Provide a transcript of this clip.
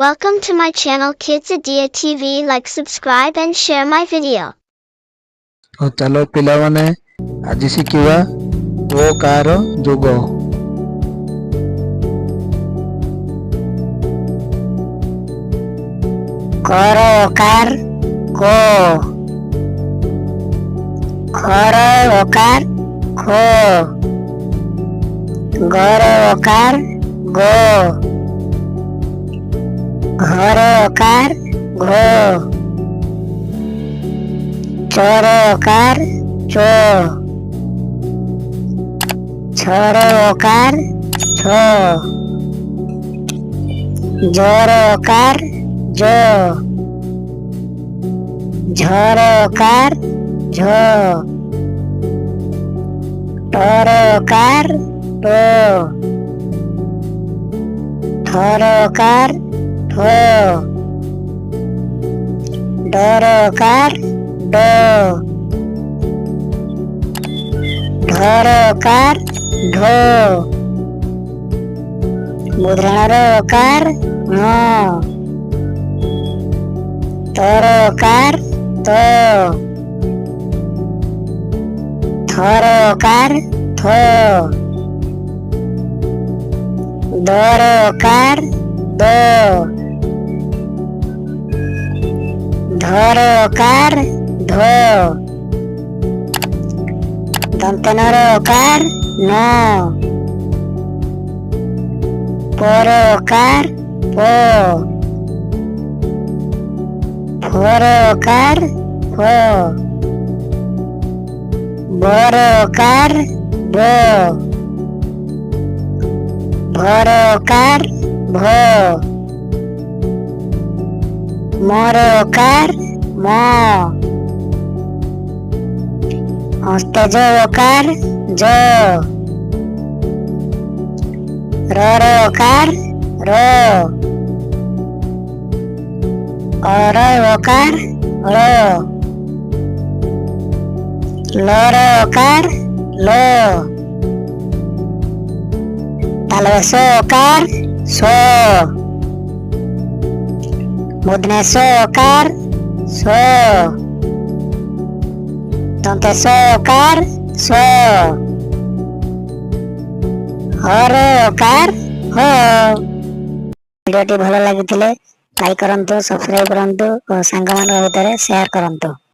Welcome to my channel Kidsadia TV. Like, subscribe and share my video. तो चलो पिला माने आज शिखिवा ओ कार जोग। कर ओकार को, खर ओकार खो, गर ओकार गो, घर ओकार घो, चोर ओकार चो, छोर ओकार छो, जोर ओकार जो, झर ओकार झो, टोर ओकार टो, ठोर ओकार ठो, डोर ओकार डो, ढोर ओकार ढो, मुद्रण ओकार नो, तोर ओकार तो, थोर ओकार थो, दोर ओकार दो, धोर ओकार धो, दंतनर ओकार नो, पोर ओकार पो, फोर ओकार फो, बोर ओकार बो, भोर ओकार भो, मोर ओकार मो, हस्तेज ओकार जो, रोर ओकार रो, और ओकार लो, लोर ओकार लो, तालवेसो ओकार सो, मुदनेसो ओकार सो, दंतेसो ओकार सो, हर ओकार हो। वीडियोटी भल लगी लाइक करंतु, सब्सक्राइब करंतु और सांग मान भितर शेयर करंतु।